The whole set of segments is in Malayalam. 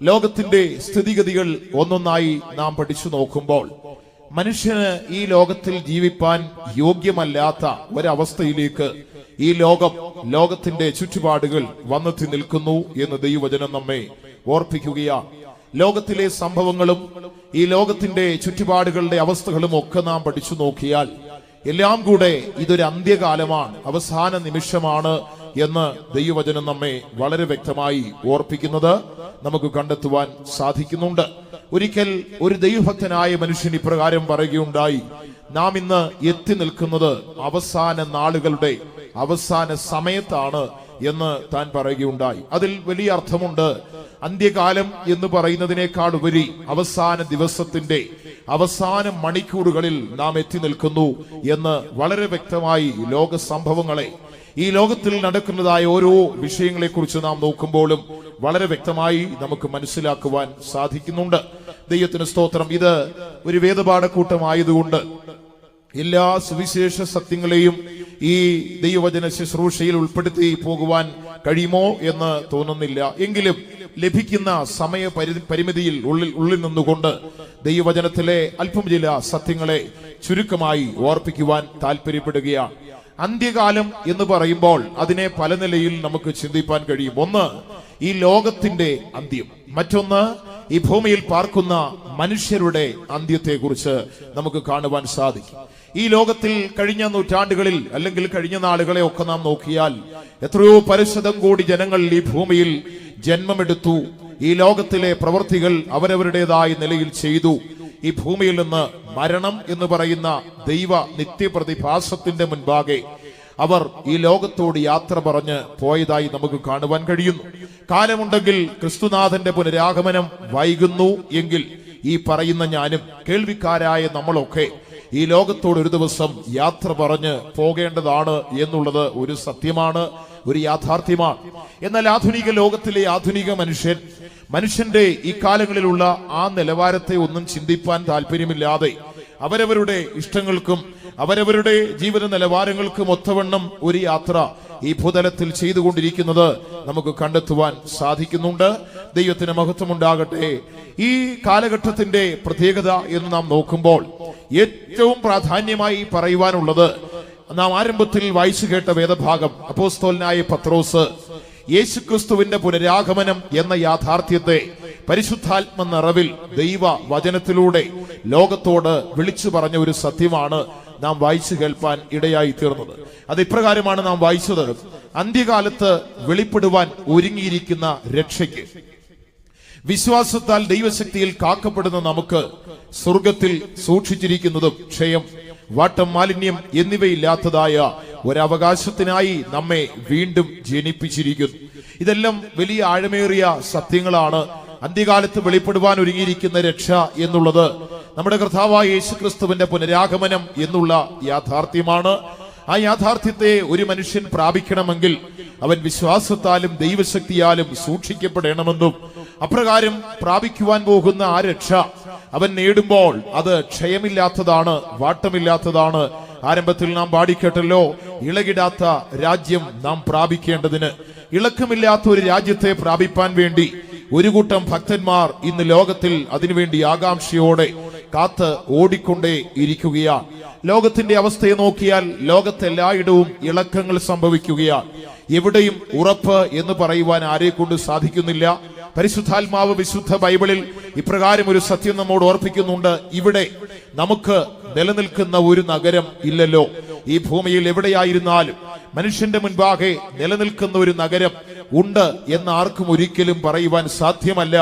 ലോകത്തിന്റെ സ്ഥിതിഗതികൾ ഒന്നൊന്നായി നാം പഠിച്ചു നോക്കുമ്പോൾ മനുഷ്യന് ഈ ലോകത്തിൽ ജീവിപ്പാൻ യോഗ്യമല്ലാത്ത ഒരവസ്ഥയിലേക്ക് ഈ ലോകത്തിന്റെ ചുറ്റുപാടുകൾ വന്നെത്തി നിൽക്കുന്നു എന്ന് ദൈവവചനം നമ്മെ ഓർപ്പിക്കുകയാണ്. ലോകത്തിലെ സംഭവങ്ങളും ഈ ലോകത്തിന്റെ ചുറ്റുപാടുകളുടെ അവസ്ഥകളും ഒക്കെ നാം പഠിച്ചു നോക്കിയാൽ എല്ലാം കൂടെ ഇതൊരു അന്ത്യകാലമാണ്, അവസാന നിമിഷമാണ് എന്ന് ദൈവവചനം നമ്മെ വളരെ വ്യക്തമായി ഓർപ്പിക്കുന്നത് നമുക്ക് കണ്ടെത്തുവാൻ സാധിക്കുന്നുണ്ട്. ഒരിക്കൽ ഒരു ദൈവഭക്തനായ മനുഷ്യൻ ഇപ്രകാരം പറയുകയുണ്ടായി, നാം ഇന്ന് എത്തി നിൽക്കുന്നത് അവസാന നാളുകളുടെ അവസാന സമയത്താണ് എന്ന് താൻ പറയുകയുണ്ടായി. അതിൽ വലിയ അർത്ഥമുണ്ട്. അന്ത്യകാലം എന്ന് പറയുന്നതിനേക്കാൾ ഉപരി അവസാന ദിവസത്തിന്റെ അവസാന മണിക്കൂറുകളിൽ നാം എത്തി നിൽക്കുന്നു എന്ന് വളരെ വ്യക്തമായി ലോക സംഭവങ്ങളെ, ഈ ലോകത്തിൽ നടക്കുന്നതായ ഓരോ വിഷയങ്ങളെക്കുറിച്ച് നാം നോക്കുമ്പോഴും വളരെ വ്യക്തമായി നമുക്ക് മനസ്സിലാക്കുവാൻ സാധിക്കുന്നുണ്ട്. ദൈവത്തിന് സ്തോത്രം. ഇത് ഒരു വേദപാഠക്കൂട്ടമായതുകൊണ്ട് എല്ലാ സുവിശേഷ സത്യങ്ങളെയും ഈ ദൈവവചന ശുശ്രൂഷയിൽ ഉൾപ്പെടുത്തി പോകുവാൻ കഴിയുമോ എന്ന് തോന്നുന്നില്ല. എങ്കിലും ലഭിക്കുന്ന സമയ പരിമിതിയിൽ ഉള്ളിൽ നിന്നുകൊണ്ട് ദൈവവചനത്തിലെ അല്പം ചില സത്യങ്ങളെ ചുരുക്കമായി ഓർപ്പിക്കുവാൻ താല്പര്യപ്പെടുകയാണ്. അന്ത്യകാലം എന്ന് പറയുമ്പോൾ അതിനെ പല നിലയിൽ നമുക്ക് ചിന്തിപ്പാൻ കഴിയും. ഒന്ന്, ഈ ലോകത്തിന്റെ അന്ത്യം. മറ്റൊന്ന്, ഈ ഭൂമിയിൽ പാർക്കുന്ന മനുഷ്യരുടെ അന്ത്യത്തെക്കുറിച്ച് നമുക്ക് കാണുവാൻ സാധിക്കും. ഈ ലോകത്തിൽ കഴിഞ്ഞ നൂറ്റാണ്ടുകളിൽ അല്ലെങ്കിൽ കഴിഞ്ഞ നാളുകളെ ഒക്കെ നാം നോക്കിയാൽ എത്രയോ പരിശതം കോടി ജനങ്ങൾ ഈ ഭൂമിയിൽ ജന്മമെടുത്തു. ഈ ലോകത്തിലെ പ്രവൃത്തികൾ അവരവരുടേതായ നിലയിൽ ചെയ്തു. ഈ ഭൂമിയിൽ നിന്ന് മരണം എന്ന് പറയുന്ന ദൈവ നിത്യപ്രതിഭാസത്തിന്റെ മുൻപാകെ അവർ ഈ ലോകത്തോട് യാത്ര പറഞ്ഞ് പോയതായി നമുക്ക് കാണുവാൻ കഴിയുന്നു. കാലമുണ്ടെങ്കിൽ ക്രിസ്തുനാഥന്റെ പുനരാഗമനം വൈകുന്നു എങ്കിൽ ഈ പറയുന്ന ഞാനും കേൾവിക്കാരായ നമ്മളൊക്കെ ഈ ലോകത്തോട് ഒരു ദിവസം യാത്ര പറഞ്ഞ് പോകേണ്ടതാണ് എന്നുള്ളത് ഒരു സത്യമാണ്, ഒരു യാഥാർത്ഥ്യമാണ്. എന്നാൽ ആധുനിക ലോകത്തിലെ ആധുനിക മനുഷ്യന്റെ ഈ കാലങ്ങളിലുള്ള ആ നിലവാരത്തെ ഒന്നും ചിന്തിപ്പാൻ താല്പര്യമില്ലാതെ അവരവരുടെ ഇഷ്ടങ്ങൾക്കും അവരവരുടെ ജീവിത നിലവാരങ്ങൾക്കും ഒത്തവണ്ണം ഒരു യാത്ര ഈ ഭൂതലത്തിൽ ചെയ്തുകൊണ്ടിരിക്കുന്നത് നമുക്ക് കണ്ടെത്തുവാൻ സാധിക്കുന്നുണ്ട്. ദൈവത്തിന് മഹത്വമുണ്ടാകട്ടെ. ഈ കാലഘട്ടത്തിന്റെ പ്രത്യേകത എന്ന് നാം നോക്കുമ്പോൾ ഏറ്റവും പ്രാധാന്യമായി പറയുവാനുള്ളത് നാം ആരംഭത്തിൽ വായിച്ചു കേട്ട വേദഭാഗം, അപ്പോസ്തലനായ പത്രോസ് യേശുക്രിസ്തുവിന്റെ പുനരാഗമനം എന്ന യാഥാർത്ഥ്യത്തെ പരിശുദ്ധാത്മ നിറവിൽ ദൈവ വചനത്തിലൂടെ ലോകത്തോട് വിളിച്ചു പറഞ്ഞ ഒരു സത്യമാണ് നാം വായിച്ചു കേൾപ്പാൻ ഇടയായി തീർന്നത്. അത് ഇപ്രകാരമാണ് നാം വായിച്ചത്: അന്ത്യകാലത്ത് വെളിപ്പെടുവാൻ ഒരുങ്ങിയിരിക്കുന്ന രക്ഷയ്ക്ക് വിശ്വാസത്താൽ ദൈവശക്തിയിൽ കാക്കപ്പെടുന്ന നമുക്ക് സ്വർഗത്തിൽ സൂക്ഷിച്ചിരിക്കുന്നതും ക്ഷയം, വാട്ടം, മാലിന്യം എന്നിവയില്ലാത്തതായ ഒരവകാശത്തിനായി നമ്മെ വീണ്ടും ജനിപ്പിച്ചിരിക്കുന്നു. ഇതെല്ലാം വലിയ ആഴമേറിയ സത്യങ്ങളാണ്. അന്ത്യകാലത്ത് വെളിപ്പെടുവാൻ ഒരുങ്ങിയിരിക്കുന്ന രക്ഷ എന്നുള്ളത് നമ്മുടെ കർത്താവായ യേശുക്രിസ്തുവിന്റെ പുനരാഗമനം എന്നുള്ള യാഥാർത്ഥ്യമാണ്. ആ യാഥാർത്ഥ്യത്തെ ഒരു മനുഷ്യൻ പ്രാപിക്കണമെങ്കിൽ അവൻ വിശ്വാസത്താലും ദൈവശക്തിയാലും സൂക്ഷിക്കപ്പെടണമെന്നും അപ്രകാരം പ്രാപിക്കുവാൻ പോകുന്ന ആ രക്ഷ അവൻ നേടുമ്പോൾ അത് ക്ഷയമില്ലാത്തതാണ്, വാട്ടമില്ലാത്തതാണ്. ആരംഭത്തിൽ നാം പാടിക്കേട്ടല്ലോ, ഇളകിടാത്ത രാജ്യം നാം പ്രാപിക്കേണ്ടതിന്. ഇളക്കമില്ലാത്ത ഒരു രാജ്യത്തെ പ്രാപിപ്പാൻ വേണ്ടി ഒരു കൂട്ടം ഭക്തന്മാർ ഇന്ന് ലോകത്തിൽ അതിനുവേണ്ടി ആകാംക്ഷയോടെ കാത്ത് ഓടിക്കൊണ്ടേ ഇരിക്കുകയാണ്. ലോകത്തിന്റെ അവസ്ഥയെ നോക്കിയാൽ ലോകത്തെല്ലായിടവും ഇളക്കങ്ങൾ സംഭവിക്കുകയാണ്. എവിടെയും ഉറപ്പ് എന്ന് പറയുവാൻ ആരെക്കൊണ്ട് സാധിക്കുന്നില്ല. പരിശുദ്ധാത്മാവ് വിശുദ്ധ ബൈബിളിൽ ഇപ്രകാരം ഒരു സത്യം നമ്മോട് ഓർപ്പിക്കുന്നുണ്ട്: ഇവിടെ നമുക്ക് നിലനിൽക്കുന്ന ഒരു നഗരം ഇല്ലല്ലോ. ഈ ഭൂമിയിൽ എവിടെയായിരുന്നാലും മനുഷ്യന്റെ മുൻപാകെ നിലനിൽക്കുന്ന ഒരു നഗരം ഉണ്ട് എന്ന് ആർക്കും ഒരിക്കലും പറയുവാൻ സാധ്യമല്ല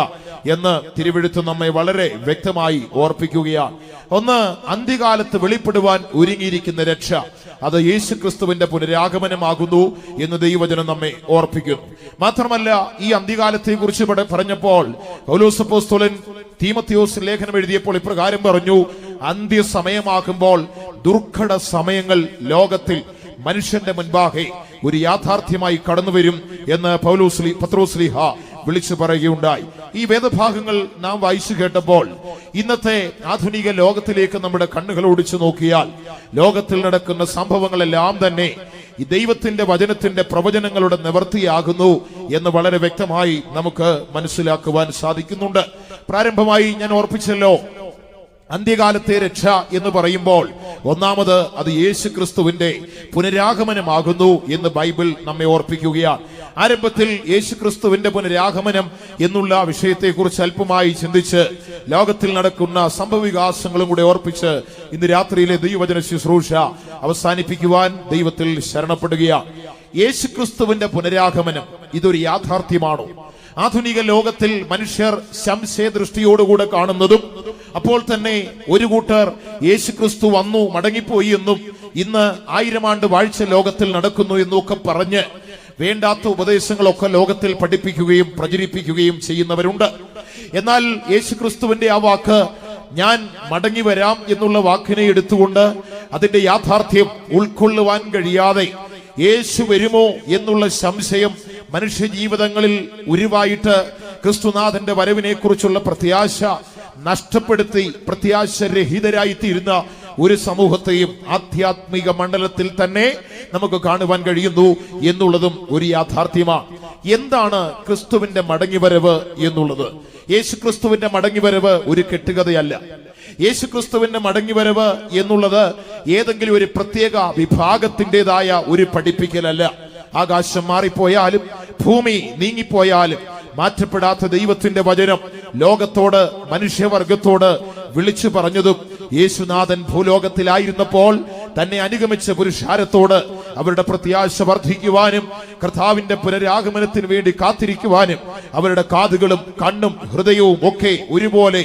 എന്ന് തിരുവെഴുത്ത് നമ്മെ വളരെ വ്യക്തമായി ഓർപ്പിക്കുകയാണ്. ഒന്ന്, അന്ത്യകാലത്ത് വെളിപ്പെടുവാൻ ഒരുങ്ങിയിരിക്കുന്ന രക്ഷ അത് യേശുക്രിസ്തുവിന്റെ പുനരാഗമനമാകുന്നു എന്ന് ദൈവവചനം നമ്മെ ഓർപ്പിക്കുന്നു. മാത്രമല്ല, ഈ അന്ത്യകാലത്തെ കുറിച്ച് പറഞ്ഞപ്പോൾ പൗലോസ് അപ്പോസ്തലൻ തീമോഥെയോസ് ലേഖനം എഴുതിയപ്പോൾ ഇപ്രകാരം പറഞ്ഞു: അന്ത്യസമയമാകുമ്പോൾ ദുർഘട സമയങ്ങൾ ലോകത്തിൽ മനുഷ്യന്റെ മുൻപാകെ ഒരു യാഥാർത്ഥ്യമായി കടന്നു വരും എന്ന് പത്രോസ്ലീഹ വിളിച്ചു പറയുകയുണ്ടായി. ഈ വേദഭാഗങ്ങൾ നാം വായിച്ചു കേട്ടപ്പോൾ ഇന്നത്തെ ആധുനിക ലോകത്തിലേക്ക് നമ്മുടെ കണ്ണുകൾ ഓടിച്ചു നോക്കിയാൽ ലോകത്തിൽ നടക്കുന്ന സംഭവങ്ങളെല്ലാം തന്നെ ഈ ദൈവത്തിന്റെ വചനത്തിന്റെ പ്രവചനങ്ങളുടെ നിവർത്തിയാകുന്നു എന്ന് വളരെ വ്യക്തമായി നമുക്ക് മനസ്സിലാക്കുവാൻ സാധിക്കുന്നുണ്ട്. പ്രാരംഭമായി ഞാൻ ഓർപ്പിച്ചല്ലോ, അന്ത്യകാലത്തെ രക്ഷ എന്ന് പറയുമ്പോൾ ഒന്നാമത് അത് യേശു ക്രിസ്തുവിന്റെ പുനരാഗമനമാകുന്നു എന്ന് ബൈബിൾ നമ്മെ ഓർപ്പിക്കുകയാണ്. ആരംഭത്തിൽ യേശു ക്രിസ്തുവിന്റെ പുനരാഗമനം എന്നുള്ള വിഷയത്തെക്കുറിച്ച് അല്പമായി ചിന്തിച്ച് ലോകത്തിൽ നടക്കുന്ന സംഭവവികാസങ്ങളും കൂടെ ഓർപ്പിച്ച് ഇന്ന് രാത്രിയിലെ ദൈവവചന ശുശ്രൂഷ അവസാനിപ്പിക്കുവാൻ ദൈവത്തിൽ ശരണപ്പെടുകയാണ്. യേശു ക്രിസ്തുവിന്റെ പുനരാഗമനം ഇതൊരു യാഥാർത്ഥ്യമാണോ? ആധുനിക ലോകത്തിൽ മനുഷ്യർ സംശയദൃഷ്ടിയോടുകൂടെ കാണുന്നതും, അപ്പോൾ തന്നെ ഒരു കൂട്ടർ യേശുക്രിസ്തു വന്നു മടങ്ങിപ്പോയി എന്നും ഇന്ന് 1000 ആണ്ട് വാഴ്ച ലോകത്തിൽ നടക്കുന്നു എന്നൊക്കെ പറഞ്ഞ് വേണ്ടാത്ത ഉപദേശങ്ങളൊക്കെ ലോകത്തിൽ പഠിപ്പിക്കുകയും പ്രചരിപ്പിക്കുകയും ചെയ്യുന്നവരുണ്ട്. എന്നാൽ യേശുക്രിസ്തുവിന്റെ ആ വാക്ക്, ഞാൻ മടങ്ങി വരാം എന്നുള്ള വാക്കിനെ എടുത്തുകൊണ്ട് അതിന്റെ യാഥാർത്ഥ്യം ഉൾക്കൊള്ളുവാൻ കഴിയാതെ യേശു വരുമോ എന്നുള്ള സംശയം മനുഷ്യ ജീവിതങ്ങളിൽ ഉരുവായിട്ട് ക്രിസ്തുനാഥന്റെ വരവിനെ കുറിച്ചുള്ള പ്രത്യാശ നഷ്ടപ്പെടുത്തി പ്രത്യാശരഹിതരായിത്തീരുന്ന ഒരു സമൂഹത്തെയും ആധ്യാത്മിക മണ്ഡലത്തിൽ തന്നെ നമുക്ക് കാണുവാൻ കഴിയുന്നു എന്നുള്ളതും ഒരു യാഥാർത്ഥ്യമാണ്. എന്താണ് ക്രിസ്തുവിന്റെ മടങ്ങിവരവ് എന്നുള്ളത്? യേശു ക്രിസ്തുവിന്റെ മടങ്ങിവരവ് ഒരു കെട്ടുകഥയല്ല. യേശു ക്രിസ്തുവിന്റെ മടങ്ങിവരവ് എന്നുള്ളത് ഏതെങ്കിലും ഒരു പ്രത്യേക വിഭാഗത്തിൻ്റെതായ ഒരു പഠിപ്പിക്കലല്ല. ആകാശം മാറിപ്പോയാലും ഭൂമി നീങ്ങിപ്പോയാലും മാറ്റപ്പെടാത്ത ദൈവത്തിന്റെ വചനം ലോകത്തോട്, മനുഷ്യവർഗത്തോട് വിളിച്ചു പറഞ്ഞതും യേശുനാഥൻ ഭൂലോകത്തിലായിരുന്നപ്പോൾ തന്നെ അനുഗമിച്ച പുരുഷാരത്തോട് അവരുടെ പ്രത്യാശ വർദ്ധിക്കുവാനും കർത്താവിന്റെ പുനരാഗമനത്തിന് വേണ്ടി കാത്തിരിക്കുവാനും അവരുടെ കാതുകളും കണ്ണും ഹൃദയവും ഒക്കെ ഒരുപോലെ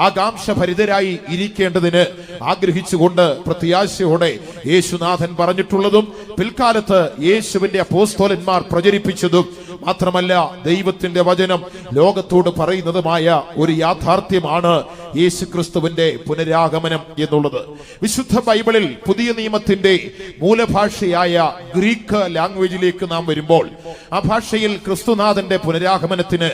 ആകാംക്ഷഭരിതരായി ഇരിക്കേണ്ടതിന് ആഗ്രഹിച്ചുകൊണ്ട് പ്രത്യാശയോടെ യേശുനാഥൻ പറഞ്ഞിട്ടുള്ളതും പിൽക്കാലത്ത് യേശുവിന്റെ അപ്പോസ്തലന്മാർ പ്രചരിപ്പിച്ചതും മാത്രമല്ല ദൈവത്തിന്റെ വചനം ലോകത്തോട് പറയുന്നതുമായ ഒരു യാഥാർത്ഥ്യമാണ് യേശുക്രിസ്തുവിന്റെ പുനരാഗമനം എന്നുള്ളത്. വിശുദ്ധ ബൈബിളിൽ പുതിയ നിയമത്തിന്റെ മൂലഭാഷയായ ഗ്രീക്ക് ലാംഗ്വേജിലേക്ക് നാം വരുമ്പോൾ ആ ഭാഷയിൽ ക്രിസ്തുനാഥന്റെ പുനരാഗമനത്തിന്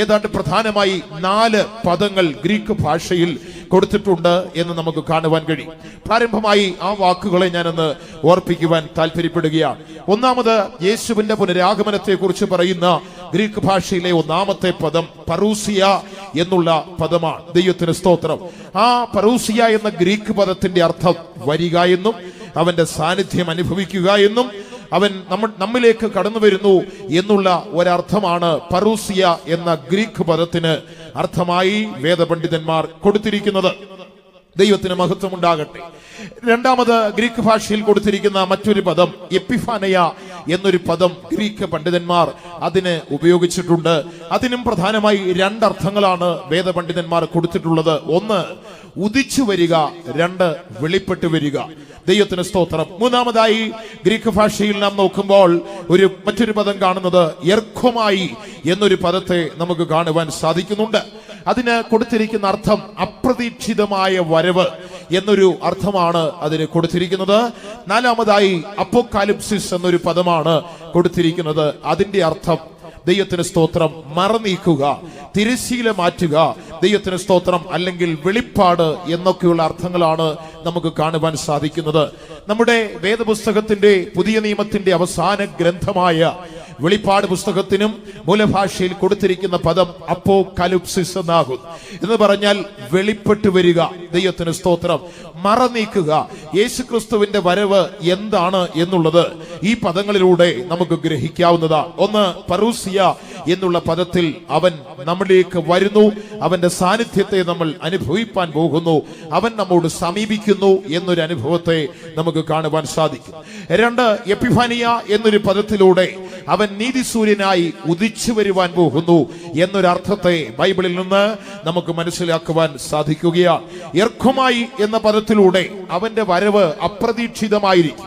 ഏതാണ്ട് പ്രധാനമായി 4 പദങ്ങൾ ഗ്രീക്ക് ഭാഷയിൽ കൊടുത്തിട്ടുണ്ട് എന്ന് നമുക്ക് കാണുവാൻ കഴിയും. പ്രാരംഭമായി ആ വാക്കുകളെ ഞാനൊന്ന് ഓർപ്പിക്കുവാൻ താല്പര്യപ്പെടുകയാണ്. ഒന്നാമത് യേശുവിന്റെ പുനരാഗമനത്തെ കുറിച്ച് പറയുന്ന ഗ്രീക്ക് ഭാഷയിലെ ഒന്നാമത്തെ പദം പറൂസിയ എന്നുള്ള പദമാണ്. ദൈവത്തിന് സ്തോത്രം. ആ പറൂസിയ എന്ന ഗ്രീക്ക് പദത്തിന്റെ അർത്ഥം വരിക എന്നും അവന്റെ സാന്നിധ്യം അനുഭവിക്കുക എന്നും അവൻ നമ്മിലേക്ക് കടന്നു വരുന്നു എന്നുള്ള ഒരർത്ഥമാണ് പറൂസിയ എന്ന ഗ്രീക്ക് പദത്തിന് അർത്ഥമായി വേദപണ്ഡിതന്മാർ കൊടുത്തിരിക്കുന്നത്. ദൈവത്തിന് മഹത്വം ഉണ്ടാകട്ടെ. രണ്ടാമത് ഗ്രീക്ക് ഭാഷയിൽ കൊടുത്തിരിക്കുന്ന മറ്റൊരു പദം എപ്പിഫാനയ എന്നൊരു പദം ഗ്രീക്ക് പണ്ഡിതന്മാർ അതിന് ഉപയോഗിച്ചിട്ടുണ്ട്. അതിനും പ്രധാനമായി 2 അർത്ഥങ്ങളാണ് വേദപണ്ഡിതന്മാർ കൊടുത്തിട്ടുള്ളത്. ഒന്ന്, ഉദിച്ചു വരിക. 2, വെളിപ്പെട്ടു വരിക. ദൈവത്തിന് സ്തോത്രം. മൂന്നാമതായി ഗ്രീക്ക് ഭാഷയിൽ നാം നോക്കുമ്പോൾ മറ്റൊരു പദം കാണുന്നത് എർഖോമായി എന്നൊരു പദത്തെ നമുക്ക് കാണുവാൻ സാധിക്കുന്നുണ്ട്. അതിന് കൊടുത്തിരിക്കുന്ന അർത്ഥം അപ്രതീക്ഷിതമായ വരവ് എന്നൊരു അർത്ഥമാണ് അതിന് കൊടുത്തിരിക്കുന്നത്. 4ാമതായി അപ്പോക്കാലിപ്സിസ് എന്നൊരു പദമാണ് കൊടുത്തിരിക്കുന്നത്. അതിന്റെ അർത്ഥം ദൈവത്തിന് സ്തോത്രം മറനീക്കുക, തിരശ്ശീല മാറ്റുക. ദൈവത്തിന് സ്തോത്രം. അല്ലെങ്കിൽ വെളിപ്പാട് എന്നൊക്കെയുള്ള അർത്ഥങ്ങളാണ് നമുക്ക് കാണുവാൻ സാധിക്കുന്നത്. നമ്മുടെ വേദപുസ്തകത്തിന്റെ പുതിയ നിയമത്തിന്റെ അവസാന ഗ്രന്ഥമായ വെളിപ്പാട് പുസ്തകത്തിനും മൂലഭാഷയിൽ കൊടുത്തിരിക്കുന്ന പദം അപ്പോകലിപ്സിസ് എന്നാകും. എന്ന് പറഞ്ഞാൽ വെളിപ്പെട്ടു വരിക. ദൈവത്തിന് സ്തോത്രം. മറനീക്കുക. യേശുക്രിസ്തുവിന്റെ വരവ് എന്താണ് എന്നുള്ളത് ഈ പദങ്ങളിലൂടെ നമുക്ക് ഗ്രഹിക്കാവുന്നതാണ്. ഒന്ന്, പറൂസിയ എന്നുള്ള പദത്തിൽ അവൻ നമ്മളിലേക്ക് വരുന്നു, അവന്റെ സാന്നിധ്യത്തെ നമ്മൾ അനുഭവിപ്പാൻ പോകുന്നു, അവൻ നമ്മോട് സമീപിക്കുന്നു എന്നൊരു അനുഭവത്തെ നമുക്ക് കാണുവാൻ സാധിക്കും. 2, എപ്പിഫാനിയ എന്നൊരു പദത്തിലൂടെ അവൻ നീതിസൂര്യനായി ഉദിച്ചു വരുവാൻ പോകുന്നു എന്നൊരർത്ഥത്തെ ബൈബിളിൽ നിന്ന് നമുക്ക് മനസ്സിലാക്കുവാൻ സാധിക്കുകയാണ്. എർഖോമായി എന്ന പദത്തിലൂടെ അവന്റെ വരവ് അപ്രതീക്ഷിതമായിരിക്കും.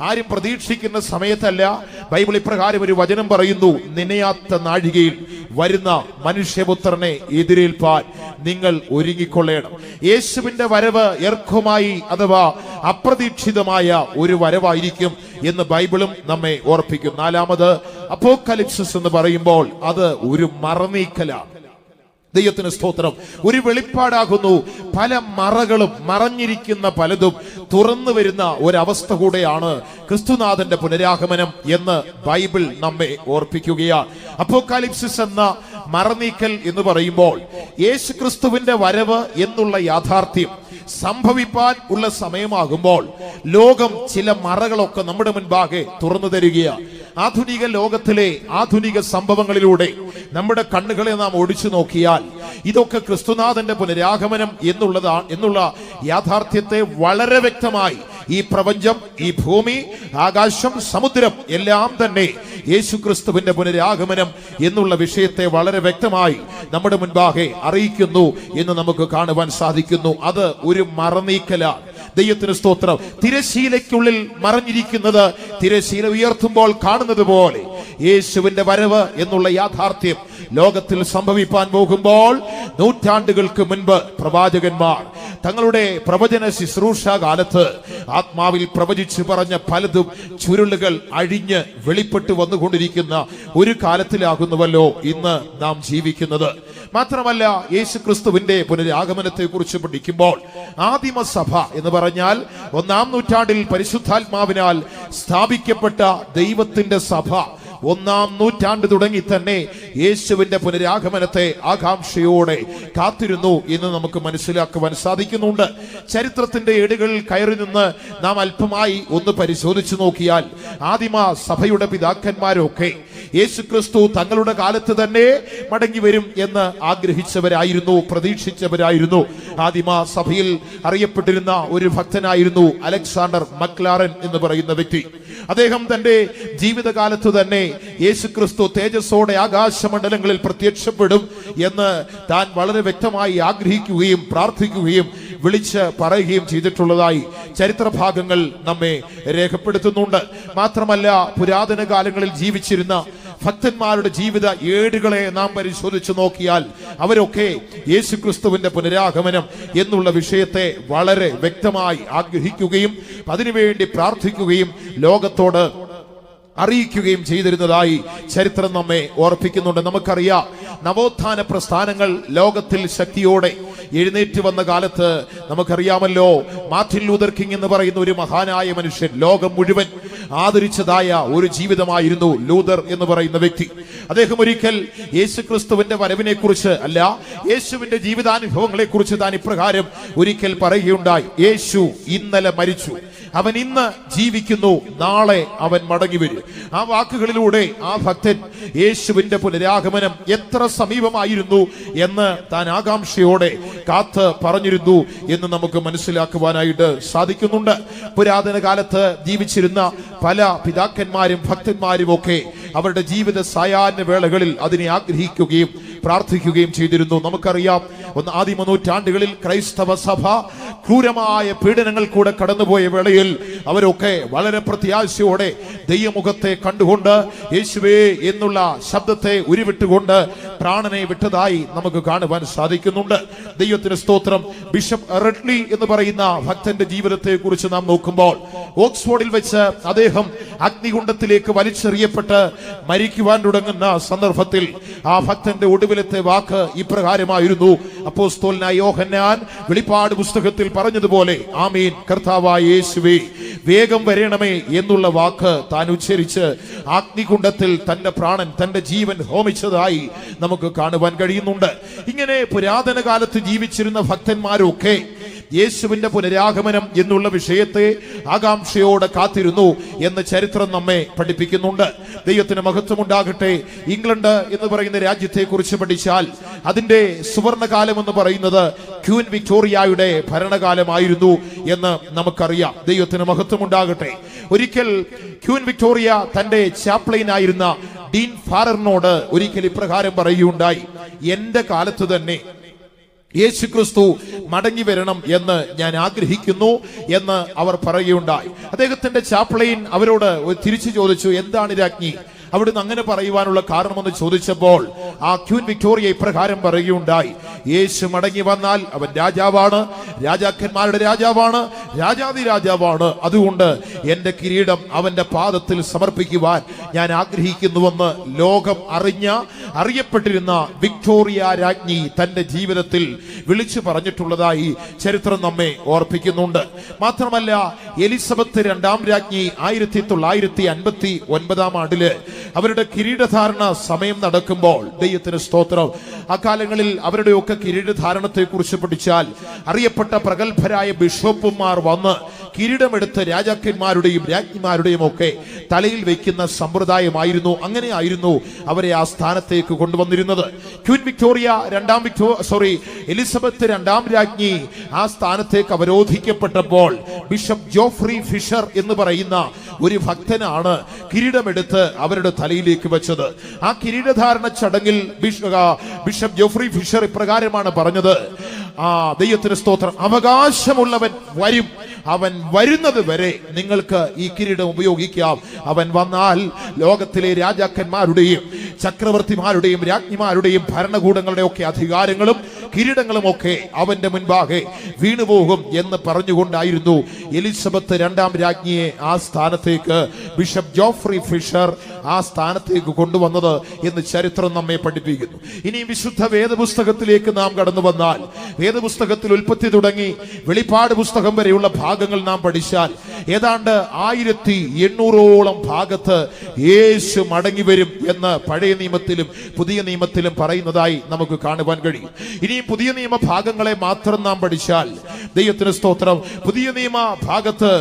ആരും പ്രതീക്ഷിക്കുന്ന സമയത്തല്ല. ബൈബിൾ ഇപ്രകാരം ഒരു വചനം പറയുന്നു, നനയാത്ത നാഴികയിൽ വരുന്ന മനുഷ്യപുത്രനെ എതിരേൽപ്പാൻ നിങ്ങൾ ഒരുങ്ങിക്കൊള്ളണം. യേശുവിന്റെ വരവ് എർഖോമായി അഥവാ അപ്രതീക്ഷിതമായ ഒരു വരവായിരിക്കും എന്ന് ബൈബിളും നമ്മെ ഓർപ്പിക്കും. 4ാമത് അപ്പോക്കലിപ്സിസ് എന്ന് പറയുമ്പോൾ അത് ഒരു മറനീക്കലാണ്. ദൈവത്തിന് സ്തോത്രം. ഒരു വെളിപ്പാടാകുന്നു. പല മറകളും മറഞ്ഞിരിക്കുന്ന പലതും തുറന്നു വരുന്ന ഒരവസ്ഥ കൂടെയാണ് ക്രിസ്തുനാഥന്റെ പുനരാഗമനം എന്ന് ബൈബിൾ നമ്മെ ഓർപ്പിക്കുകയാണ്. അപ്പോക്കാലിപ്സിസ് എന്ന മറനീക്കൽ എന്ന് പറയുമ്പോൾ യേശു ക്രിസ്തുവിന്റെ വരവ് എന്നുള്ള യാഥാർത്ഥ്യം സംഭവിപ്പാൻ ഉള്ള സമയമാകുമ്പോൾ ലോകം ചില മറകളൊക്കെ നമ്മുടെ മുൻപാകെ തുറന്നു തരികയാണ്. ആധുനിക ലോകത്തിലെ ആധുനിക സംഭവങ്ങളിലൂടെ നമ്മുടെ കണ്ണുകളെ നാം ഓടിച്ചു നോക്കിയാൽ ഇതൊക്കെ ക്രിസ്തുനാഥന്റെ പുനരാഗമനം എന്നുള്ള യാഥാർത്ഥ്യത്തെ വളരെ വ്യക്തമായി ഈ പ്രപഞ്ചം, ഈ ഭൂമി, ആകാശം, സമുദ്രം എല്ലാം തന്നെ യേശു ക്രിസ്തുവിന്റെ പുനരാഗമനം എന്നുള്ള വിഷയത്തെ വളരെ വ്യക്തമായി നമ്മുടെ മുൻപാകെ അറിയിക്കുന്നു എന്ന് നമുക്ക് കാണുവാൻ സാധിക്കുന്നു. അത് ഒരു മറനീക്കലാണ്. ദൈവത്തിന് സ്തോത്രം. തിരശീലയ്ക്കുള്ളിൽ മറഞ്ഞിരിക്കുന്നത് തിരശീല ഉയർത്തുമ്പോൾ കാണുന്നത് പോലെ യേശുവിന്റെ വരവ് എന്നുള്ള യാഥാർത്ഥ്യം ലോകത്തിൽ സംഭവിപ്പാൻ പോകുമ്പോൾ നൂറ്റാണ്ടുകൾക്ക് മുൻപ് പ്രവാചകന്മാർ തങ്ങളുടെ പ്രവചന ശുശ്രൂഷ കാലത്ത് ആത്മാവിൽ പ്രവചിച്ചു പറഞ്ഞ പലതും ചുരുളുകൾ അഴിഞ്ഞ് വെളിപ്പെട്ട് വന്നുകൊണ്ടിരിക്കുന്ന ഒരു കാലത്തിലാകുന്നുവല്ലോ ഇന്ന് നാം ജീവിക്കുന്നത്. മാത്രമല്ല, യേശു ക്രിസ്തുവിന്റെ പുനരാഗമനത്തെ കുറിച്ച് പഠിക്കുമ്പോൾ ആദിമസഭ എന്ന് പറഞ്ഞാൽ 1-ാം നൂറ്റാണ്ടിൽ പരിശുദ്ധാത്മാവിനാൽ സ്ഥാപിക്കപ്പെട്ട ദൈവത്തിന്റെ സഭ 1-ാം നൂറ്റാണ്ട് തുടങ്ങി തന്നെ യേശുവിന്റെ പുനരാഗമനത്തെ ആകാംക്ഷയോടെ കാത്തിരുന്നു എന്ന് നമുക്ക് മനസ്സിലാക്കുവാൻ സാധിക്കുന്നുണ്ട്. ചരിത്രത്തിന്റെ ഏടുകളിൽ കയറി നിന്ന് നാം അല്പമായി ഒന്ന് പരിശോധിച്ചു നോക്കിയാൽ ആദിമ സഭയുടെ പിതാക്കന്മാരൊക്കെ യേശു ക്രിസ്തു തങ്ങളുടെ കാലത്ത് തന്നെ മടങ്ങി വരും എന്ന് ആഗ്രഹിച്ചവരായിരുന്നു, പ്രതീക്ഷിച്ചവരായിരുന്നു. ആദിമ സഭയിൽ അറിയപ്പെട്ടിരുന്ന ഒരു ഭക്തനായിരുന്നു അലക്സാണ്ടർ മക്ലാരൻ എന്ന് പറയുന്ന വ്യക്തി. അദ്ദേഹം തന്റെ ജീവിതകാലത്ത് തന്നെ യേശു ക്രിസ്തു തേജസ്സോടെ ആകാശമണ്ഡലങ്ങളിൽ പ്രത്യക്ഷപ്പെടും എന്ന് താൻ വളരെ വ്യക്തമായി ആഗ്രഹിക്കുകയും പ്രാർത്ഥിക്കുകയും വിളിച്ച് പറയുകയും ചെയ്തിട്ടുള്ളതായി ചരിത്രഭാഗങ്ങൾ നമ്മെ രേഖപ്പെടുത്തുന്നുണ്ട്. മാത്രമല്ല, പുരാതന കാലങ്ങളിൽ ജീവിച്ചിരുന്ന ഭക്തന്മാരുടെ ജീവിത ഏടുകളെ നാം പരിശോധിച്ചു നോക്കിയാൽ അവരൊക്കെ യേശു ക്രിസ്തുവിന്റെ പുനരാഗമനം എന്നുള്ള വിഷയത്തെ വളരെ വ്യക്തമായി ആഗ്രഹിക്കുകയും അതിനുവേണ്ടി പ്രാർത്ഥിക്കുകയും ലോകത്തോട് അറിയിക്കുകയും ചെയ്തിരുന്നതായി ചരിത്രം നമ്മെ ഓർപ്പിക്കുന്നുണ്ട്. നമുക്കറിയാം, നവോത്ഥാന പ്രസ്ഥാനങ്ങൾ ലോകത്തിൽ ശക്തിയോടെ എഴുന്നേറ്റ് വന്ന കാലത്ത് നമുക്കറിയാമല്ലോ, മാർട്ടിൻ ലൂതർ കിങ് എന്ന് പറയുന്ന ഒരു മഹാനായ മനുഷ്യൻ ലോകം മുഴുവൻ ആദരിച്ചതായ ഒരു ജീവിതമായിരുന്നു ലൂതർ എന്ന് പറയുന്ന വ്യക്തി. അദ്ദേഹം ഒരിക്കൽ യേശു ക്രിസ്തുവിന്റെ വരവിനെ കുറിച്ച് അല്ല, യേശുവിന്റെ ജീവിതാനുഭവങ്ങളെ കുറിച്ച് താൻ ഇപ്രകാരം ഒരിക്കൽ പറയുകയുണ്ടായി: യേശു ഇന്നലെ മരിച്ചു, അവൻ ഇന്ന് ജീവിക്കുന്നു, നാളെ അവൻ മടങ്ങി വരും. ആ വാക്കുകളിലൂടെ ആ ഭക്തൻ യേശുവിന്റെ പുനരാഗമനം എത്ര സമീപമായിരുന്നു എന്ന് താൻ ആകാംക്ഷയോടെ കാത്ത് പറഞ്ഞിരുന്നു എന്ന് നമുക്ക് മനസ്സിലാക്കുവാനായിട്ട് സാധിക്കുന്നുണ്ട്. പുരാതന കാലത്ത് ജീവിച്ചിരുന്ന പല പിതാക്കന്മാരും ഭക്തന്മാരും ഒക്കെ അവരുടെ ജീവിത സായാഹ്ന വേളകളിൽ അതിനെ ആഗ്രഹിക്കുകയും പ്രാർത്ഥിക്കുകയും ചെയ്തിരുന്നു. നമുക്കറിയാം, ആദിമ നൂറ്റാണ്ടുകളിൽ ക്രൈസ്തവ സഭ ക്രൂരമായ പീഡനങ്ങൾ കൂടെ കടന്നുപോയ വേളയിൽ അവരൊക്കെ വളരെ പ്രത്യാശയോടെ ദൈവമുഖത്തെ കണ്ടുകൊണ്ട് യേശുവേ എന്നുള്ള ശബ്ദത്തെ ഉരുവിട്ടുകൊണ്ട് പ്രാണനെ വിട്ടതായി നമുക്ക് കാണുവാൻ സാധിക്കുന്നുണ്ട്. ദൈവത്തിന് സ്തോത്രം. ബിഷപ്പ് റെഡ്ലി എന്ന് പറയുന്ന ഭക്തന്റെ ജീവിതത്തെ കുറിച്ച് നാം നോക്കുമ്പോൾ ഓക്സ്ഫോർഡിൽ വെച്ച് അദ്ദേഹം അഗ്നികുണ്ഡത്തിലേക്ക് വലിച്ചെറിയപ്പെട്ട് മരിക്കുവാൻ തുടങ്ങുന്ന സന്ദർഭത്തിൽ ആ ഭക്തന്റെ ഒടുവിലത്തെ വാക്ക് ഇപ്രകാരമായിരുന്നു. അപ്പോസ്തലനായ യോഹന്നാൻ വെളിപ്പാട് പുസ്തകത്തിൽ പറഞ്ഞതുപോലെ, ആമീൻ, കർത്താവായ യേശുവേ വേഗം വരണമേ എന്നുള്ള വാക്ക് താൻ ഉച്ചരിച്ച് അഗ്നികുണ്ഡത്തിൽ തന്റെ പ്രാണൻ, തന്റെ ജീവൻ ഹോമിച്ചതായി നമുക്ക് കാണുവാൻ കഴിയുന്നുണ്ട്. ഇങ്ങനെ പുരാതന കാലത്ത് ജീവിച്ചിരുന്ന ഭക്തന്മാരൊക്കെ യേശുവിന്റെ പുനരാഗമനം എന്നുള്ള വിഷയത്തെ ആകാംക്ഷയോടെ കാത്തിരുന്നു എന്ന് ചരിത്രം നമ്മെ പഠിപ്പിക്കുന്നുണ്ട്. ദൈവത്തിന് മഹത്വമുണ്ടാകട്ടെ. ഇംഗ്ലണ്ട് എന്ന് പറയുന്ന രാജ്യത്തെ കുറിച്ച് പഠിച്ചാൽ അതിന്റെ സുവർണകാലം എന്ന് പറയുന്നത് ക്വീൻ വിക്ടോറിയയുടെ ഭരണകാലമായിരുന്നു എന്ന് നമുക്കറിയാം. ദൈവത്തിന് മഹത്വമുണ്ടാകട്ടെ. ഒരിക്കൽ ക്വീൻ വിക്ടോറിയ തന്റെ ചാപ്ലൈനായിരുന്ന ഡീൻ ഫാററിനോട് ഒരിക്കൽ ഇപ്രകാരം പറയുകയുണ്ടായി: എന്റെ കാലത്ത് തന്നെ യേശു ക്രിസ്തു മടങ്ങി വരണം എന്ന് ഞാൻ ആഗ്രഹിക്കുന്നു എന്ന് അവർ പറയുകയുണ്ടായി. അദ്ദേഹത്തിന്റെ ചാപ്ലൈൻ അവരോട് തിരിച്ചു ചോദിച്ചു, എന്താണ് രാജ്ഞി അവിടുന്ന് അങ്ങനെ പറയുവാനുള്ള കാരണമെന്ന് ചോദിച്ചപ്പോൾ ആ ക്വീൻ വിക്ടോറിയ ഇപ്രകാരം പറയുകയുണ്ടായി, യേശു മടങ്ങി വന്നാൽ അവൻ രാജാവാണ്, രാജാക്കന്മാരുടെ രാജാവാണ്, രാജാതി രാജാവാണ്. അതുകൊണ്ട് എന്റെ കിരീടം അവന്റെ പാദത്തിൽ സമർപ്പിക്കുവാൻ ഞാൻ ആഗ്രഹിക്കുന്നുവെന്ന് ലോകം അറിയപ്പെട്ടിരുന്ന വിക്ടോറിയ രാജ്ഞി തന്റെ ജീവിതത്തിൽ വിളിച്ചു പറഞ്ഞിട്ടുള്ളതായി ചരിത്രം നമ്മെ ഓർപ്പിക്കുന്നുണ്ട്. മാത്രമല്ല, എലിസബത്ത് രണ്ടാം രാജ്ഞി 1959 അവരുടെ കിരീടധാരണ സമയം നടക്കുമ്പോൾ, ദൈവത്തിന് സ്തോത്രം, അക്കാലങ്ങളിൽ അവരുടെയൊക്കെ കിരീടധാരണത്തെ കുറിച്ച് പഠിച്ചാൽ അറിയപ്പെട്ട പ്രഗത്ഭരായ ബിഷപ്പുമാർ വന്ന് കിരീടമെടുത്ത് രാജാക്കന്മാരുടെയും രാജ്ഞിമാരുടെയും ഒക്കെ തലയിൽ വയ്ക്കുന്ന സമ്പ്രദായമായിരുന്നു. അങ്ങനെയായിരുന്നു അവരെ ആ സ്ഥാനത്തേക്ക് കൊണ്ടുവന്നിരുന്നത്. ക്വീൻ വിക്ടോറിയ എലിസബത്ത് രണ്ടാം രാജ്ഞി ആ സ്ഥാനത്തേക്ക് അവരോധിക്കപ്പെട്ടപ്പോൾ ബിഷപ്പ് ജോഫ്രി ഫിഷർ എന്ന് പറയുന്ന ഒരു ഭക്തനാണ് കിരീടമെടുത്ത് അവരുടെ തലയിലേക്ക് വെച്ചത്. ആ കിരീടധാരണ ചടങ്ങിൽ ബിഷപ്പ് ജോഫ്രി ഫിഷർ ഇപ്രകാരമാണ് പറഞ്ഞത്, ദൈവത്തിന് സ്തോത്രം, അവകാശമുള്ളവൻ വരും, അവൻ വരുന്നത് വരെ നിങ്ങൾക്ക് ഈ കിരീടം ഉപയോഗിക്കാം. അവൻ വന്നാൽ ലോകത്തിലെ രാജാക്കന്മാരുടെയും ചക്രവർത്തിമാരുടെയും രാജ്ഞിമാരുടെയും ഭരണകൂടങ്ങളുടെ ഒക്കെ അധികാരങ്ങളും കിരീടങ്ങളും ഒക്കെ അവന്റെ മുൻപാകെ വീണുപോകും എന്ന് പറഞ്ഞുകൊണ്ടായിരുന്നു എലിസബത്ത് രണ്ടാം രാജ്ഞിയെ ആ സ്ഥാനത്തേക്ക് ബിഷപ്പ് ജോഫ്രി ഫിഷർ ആ സ്ഥാനത്തേക്ക് കൊണ്ടുവന്നത് എന്ന് ചരിത്രം നമ്മെ പഠിപ്പിക്കുന്നു. ഇനി വിശുദ്ധ വേദപുസ്തകത്തിലേക്ക് നാം കടന്നു വന്നാൽ, വേദപുസ്തകത്തിൽ ഉൽപ്പത്തി തുടങ്ങി വെളിപ്പാട് പുസ്തകം വരെയുള്ള ഭാഗങ്ങൾ നാം പഠിച്ചാൽ ഏതാണ്ട് 1800ഓളം ഭാഗത്ത് യേശു മടങ്ങി വരും എന്ന് പഴയ നിയമത്തിലും പുതിയ നിയമത്തിലും പറയുന്നതായി നമുക്ക് കാണുവാൻ കഴിയും. ഇനി പുതിയ നിയമ ഭാഗങ്ങളെ മാത്രം നാം പഠിച്ചാൽ, ദൈവത്തിന് സ്തോത്രം, പുതിയ നിയമ ഭാഗത്ത്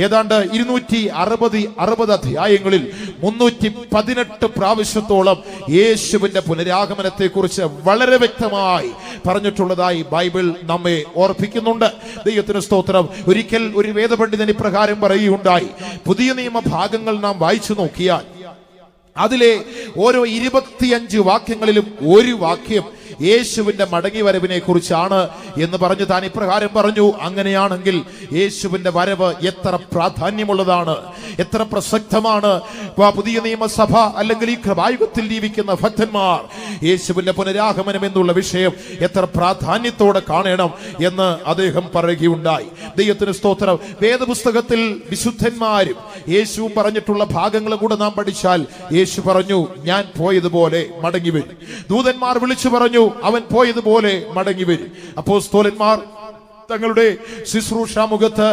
ഏതാണ്ട് 260 അധ്യായങ്ങളിൽ 318 പ്രാവശ്യത്തോളം യേശുവിന്റെ പുനരാഗമനത്തെ കുറിച്ച് വളരെ വ്യക്തമായി പറഞ്ഞിട്ടുള്ളതായി ബൈബിൾ നമ്മെ ഓർപ്പിക്കുന്നുണ്ട്. ദൈവത്തിന് സ്തോത്രം. ഒരിക്കൽ ഒരു വേദപണ്ഡിതൻ ഇപ്രകാരം പറയുകയുണ്ടായി, പുതിയ നിയമ ഭാഗങ്ങൾ നാം വായിച്ചു നോക്കിയാൽ അതിലെ ഓരോ 25 വാക്യങ്ങളിലും ഒരു വാക്യം യേശുവിന്റെ മടങ്ങി വരവിനെ കുറിച്ചാണ് എന്ന് പറഞ്ഞ് താൻ ഇപ്രകാരം പറഞ്ഞു, അങ്ങനെയാണെങ്കിൽ യേശുവിന്റെ വരവ് എത്ര പ്രാധാന്യമുള്ളതാണ്, എത്ര പ്രസക്തമാണ്. പുതിയ നിയമസഭ അല്ലെങ്കിൽ ഈ കൃപായുഗത്തിൽ ജീവിക്കുന്ന ഭക്തന്മാർ യേശുവിന്റെ പുനരാഗമനം എന്നുള്ള വിഷയം എത്ര പ്രാധാന്യത്തോടെ കാണണം എന്ന് അദ്ദേഹം പറയുകയുണ്ടായി. ദൈവത്തിന് സ്തോത്രം. വേദപുസ്തകത്തിൽ വിശുദ്ധന്മാരും യേശുവും പറഞ്ഞിട്ടുള്ള ഭാഗങ്ങളും കൂടെ നാം പഠിച്ചാൽ, യേശു പറഞ്ഞു, ഞാൻ പോയതുപോലെ മടങ്ങി വരും. ദൂതന്മാർ വിളിച്ചു പറഞ്ഞു, അവൻ പോയതുപോലെ മടങ്ങി വരും. അപ്പോസ്തലന്മാർ തങ്ങളുടെ ശുശ്രൂഷാമുഖത്ത്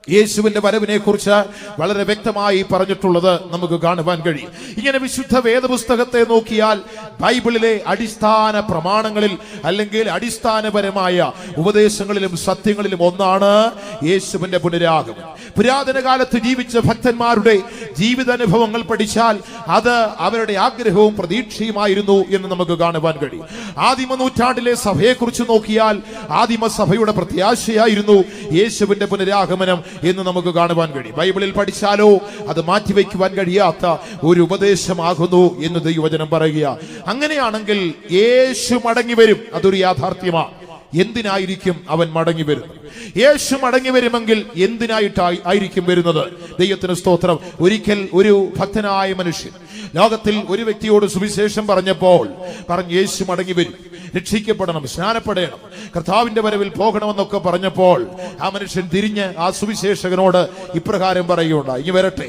യേശുവിന്റെ വരവിനെ കുറിച്ച് വളരെ വ്യക്തമായി പറഞ്ഞിട്ടുള്ളത് നമുക്ക് കാണുവാൻ കഴിയും. ഇങ്ങനെ വിശുദ്ധ വേദപുസ്തകത്തെ നോക്കിയാൽ ബൈബിളിലെ അടിസ്ഥാന പ്രമാണങ്ങളിൽ അല്ലെങ്കിൽ അടിസ്ഥാനപരമായ ഉപദേശങ്ങളിലും സത്യങ്ങളിലും ഒന്നാണ് യേശുവിന്റെ പുനരാഗമനം. പുരാതന കാലത്ത് ജീവിച്ച ഭക്തന്മാരുടെ ജീവിതാനുഭവങ്ങൾ പഠിച്ചാൽ അത് അവരുടെ ആഗ്രഹവും പ്രതീക്ഷയുമായിരുന്നു എന്ന് നമുക്ക് കാണുവാൻ കഴിയും. ആദിമ നൂറ്റാണ്ടിലെ സഭയെക്കുറിച്ച് നോക്കിയാൽ ആദിമ സഭയുടെ പ്രത്യാശയായിരുന്നു യേശുവിന്റെ പുനരാഗമനം എന്ന് നമുക്ക് കാണുവാൻ കഴിയും. ബൈബിളിൽ പഠിച്ചാലോ അത് മാറ്റിവെക്കുവാൻ കഴിയാത്ത ഒരു ഉപദേശമാകുന്നു എന്ന് ദൈവവചനം പറയുക. അങ്ങനെയാണെങ്കിൽ യേശു മടങ്ങി വരും, അതൊരു യാഥാർത്ഥ്യമാണ്. എന്തിനായിരിക്കും അവൻ മടങ്ങി വരുന്നത്? യേശു മടങ്ങി വരുമെങ്കിൽ എന്തിനായിട്ടായിരിക്കും വരുന്നത്? ദൈവത്തിന് സ്തോത്രം. ഒരിക്കൽ ഒരു ഭക്തനായ മനുഷ്യൻ ലോകത്തിൽ ഒരു വ്യക്തിയോട് സുവിശേഷം പറഞ്ഞപ്പോൾ പറഞ്ഞു, യേശു മടങ്ങി വരും, രക്ഷിക്കപ്പെടണം, സ്നാനപ്പെടണം, കർത്താവിന്റെ വരവിൽ പോകണമെന്നൊക്കെ പറഞ്ഞപ്പോൾ ആ മനുഷ്യൻ തിരിഞ്ഞ് ആ സുവിശേഷകനോട് ഇപ്രകാരം പറയുകയുണ്ടായി, ഇനി വരട്ടെ,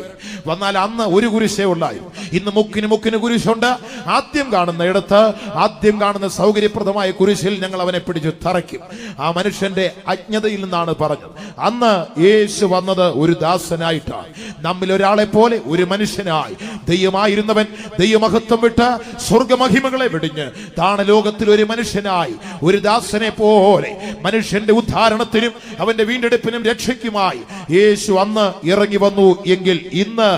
വന്നാൽ അന്ന് ഒരു കുരിശേ ഉള്ളായി, ഇന്ന് മുക്കിന് കുരിശുണ്ട്. ആദ്യം കാണുന്ന സൗകര്യപ്രദമായ കുരിശിൽ ഞങ്ങൾ അവനെ പിടിച്ചു തറയ്ക്കും. ആ മനുഷ്യന്റെ അജ്ഞതയിൽ നിന്നാണ് പറഞ്ഞത്. അന്ന് യേശു വന്നത് ഒരു ദാസനായിട്ടാണ്, നമ്മിൽ ഒരാളെ പോലെ ഒരു മനുഷ്യനായി. ദൈവമായിരുന്നവൻ ദൈവമഹത്വം വിട്ട് സ്വർഗമഹിമകളെ വെടിഞ്ഞ് താണലോകത്തിൽ ഒരു മനുഷ്യനായി, ഒരു ദാസനെ പോലെ മനുഷ്യന്റെ ഉദ്ധാരണത്തിനും അവന്റെ വീണ്ടെടുപ്പിനും രക്ഷയ്ക്കുമായി യേശു അന്ന് ഇറങ്ങി വന്നു എങ്കിൽ ഇന്ന്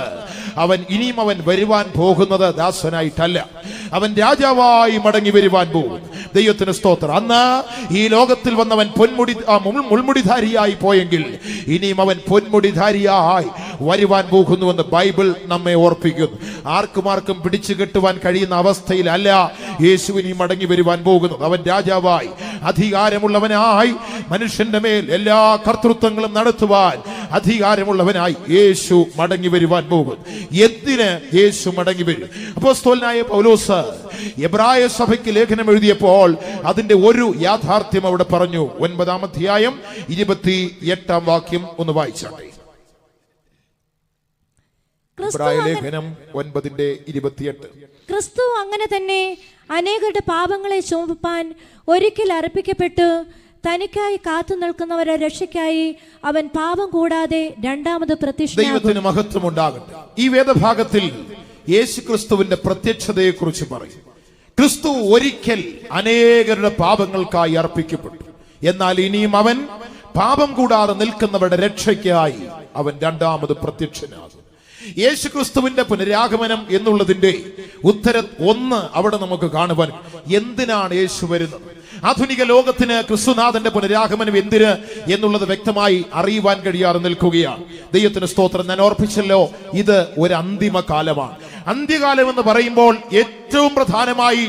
ഇനിയും അവൻ വരുവാൻ പോകുന്നത് ദാസനായിട്ടല്ല, അവൻ രാജാവായി മടങ്ങി വരുവാൻ പോകും. ദൈവത്തിന് സ്തോത്രം. അന്ന് ഈ ലോകത്തിൽ വന്നവൻ മുൾമുടിധാരിയായി പോയെങ്കിൽ ഇനിയും അവൻ പൊന്മുടിധാരിയായി വരുവാൻ പോകുന്നുവെന്ന് ബൈബിൾ നമ്മെ ഓർപ്പിക്കുന്നു. ആർക്കും പിടിച്ചു കെട്ടുവാൻ കഴിയുന്ന അവസ്ഥയിലല്ല യേശു ഇനി മടങ്ങി വരുവാൻ പോകുന്നത്. അവൻ രാജാവായി അധികാരമുള്ളവനായി മനുഷ്യന്റെ മേൽ എല്ലാ കർത്തൃത്വങ്ങളും നടത്തുവാൻ അധികാരമുള്ളവനായി യേശു മടങ്ങി വരുവാൻ പോകും. എന്തിന് എന്തിന് യേശു മടങ്ങി വരും? അപ്പോസ്തലനായ പൗലോസ് എബ്രായ സഭയ്ക്ക് ലേഖനം എഴുതിയപ്പോൾ അതിന്റെ ഒരു യാഥാർത്ഥ്യം അവിടെ പറഞ്ഞു. 9-ാം അധ്യായം 28-ാം വാക്യം ഒന്ന് വായിച്ചാട്ടെ. ലേഖനം 9:28. ക്രിസ്തു അങ്ങനെ തന്നെ അനേകരുടെ പാപങ്ങളെ ചുമപ്പാൻ ഒരിക്കൽ അർപ്പിക്കപ്പെട്ടു തനിക്കായി കാത്തു നിൽക്കുന്നവരെ രക്ഷയ്ക്കായി അവൻ പാപം കൂടാതെ രണ്ടാമത് പ്രത്യക്ഷനാകും. ദൈവത്തിന് മഹത്വം ഉണ്ടാകട്ടെ. ഈ വേദഭാഗത്തിൽ യേശു ക്രിസ്തുവിന്റെ പ്രത്യക്ഷതയെ കുറിച്ച് പറയും. ക്രിസ്തു ഒരിക്കൽ അനേകരുടെ പാപങ്ങൾക്കായി അർപ്പിക്കപ്പെട്ടു. എന്നാൽ ഇനിയും അവൻ പാപം കൂടാതെ നിൽക്കുന്നവരുടെ രക്ഷയ്ക്കായി അവൻ രണ്ടാമത് പ്രത്യക്ഷനാകും. യേശു ക്രിസ്തുവിന്റെ പുനരാഗമനം എന്നുള്ളതിന്റെ ഉത്തരം ഒന്ന് അവിടെ നമുക്ക് കാണുവാൻ. എന്തിനാണ് യേശു വരുന്നത്? ആധുനിക ലോകത്തിന് ക്രിസ്തുനാഥന്റെ പുനരാഗമനം എന്തിന് എന്നുള്ളത് വ്യക്തമായി അറിയുവാൻ കഴിയാതെ നിൽക്കുകയാണ്. ദൈവത്തിന് സ്തോത്രം. ഞാൻ ഓർപ്പിച്ചല്ലോ, ഇത് ഒരു അന്തിമ കാലമാണ്. അന്ത്യകാലം എന്ന് പറയുമ്പോൾ ഏറ്റവും പ്രധാനമായി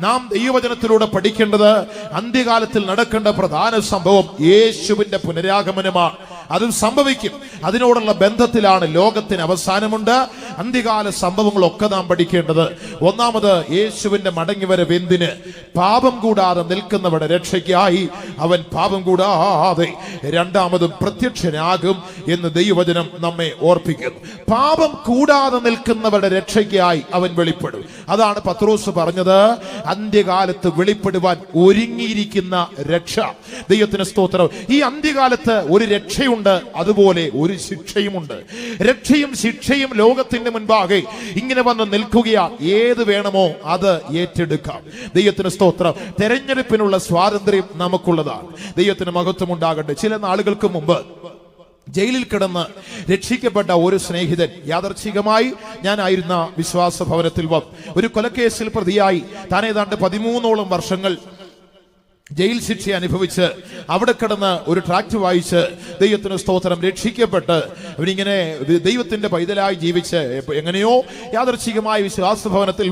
നാം ദൈവവചനത്തിലൂടെ പഠിക്കേണ്ടത് അന്ത്യകാലത്തിൽ നടക്കേണ്ട പ്രധാന സംഭവം യേശുവിന്റെ പുനരാഗമനമാണ്. അതും സംഭവിക്കും. അതിനോടുള്ള ബന്ധത്തിലാണ് ലോകത്തിന് അവസാനമുണ്ട്. അന്ത്യകാല സംഭവങ്ങളൊക്കെ നാം പഠിക്കേണ്ടത്. ഒന്നാമത് യേശുവിന്റെ മടങ്ങിവരവ് എന്തിന്? പാപം കൂടാതെ നിൽക്കുന്നവരുടെ രക്ഷയ്ക്കായി അവൻ പാപം കൂടാതെ രണ്ടാമതും പ്രത്യക്ഷനാകും എന്ന് ദൈവവചനം നമ്മെ ഓർപ്പിക്കുന്നു. പാപം കൂടാതെ നിൽക്കുന്നവരുടെ രക്ഷയ്ക്കായി അവൻ വെളിപ്പെടും. അതാണ് പത്രോസ് പറഞ്ഞത്, അന്ത്യകാലത്ത് വെളിപ്പെടുവാൻ ഒരുങ്ങിയിരിക്കുന്ന രക്ഷ. ദൈവത്തിന് സ്തോത്രം. ഈ അന്ത്യകാലത്ത് ഒരു രക്ഷയുണ്ട്, അതുപോലെ ഒരു ശിക്ഷയുമുണ്ട്. രക്ഷയും ശിക്ഷയും ലോകത്തിന്റെ മുൻപാകെ ഇങ്ങനെ വന്ന് നിൽക്കുകയാണ്. ഏത് വേണമോ അത് ഏറ്റെടുക്കാം. ദൈവത്തിന് സ്തോത്രം. തെരഞ്ഞെടുപ്പിനുള്ള സ്വാതന്ത്ര്യം നമുക്കുള്ളതാണ്. ദൈവത്തിന് മഹത്വം ഉണ്ടാകട്ടെ. ചില നാളുകൾക്ക് മുമ്പ് ജയിലിൽ കിടന്ന് രക്ഷിക്കപ്പെട്ട ഒരു സ്നേഹിതൻ യാദർച്ഛികമായി ഞാനായിരുന്ന വിശ്വാസ ഭവനത്തിൽ വന്നു. ഒരു കൊലക്കേസിൽ പ്രതിയായി താൻ ഏതാണ്ട് 13ഓളം വർഷങ്ങൾ ജയിൽ ശിക്ഷ അനുഭവിച്ച് അവിടെ കിടന്ന് ഒരു ട്രാക്ട് വായിച്ച് ദൈവത്തിന് സ്തോത്രം രക്ഷിക്കപ്പെട്ട് അവനിങ്ങനെ ദൈവത്തിന്റെ പൈതലായി ജീവിച്ച് എങ്ങനെയോ യാദർച്ഛികമായ വിശ്വാസഭവനത്തിൽ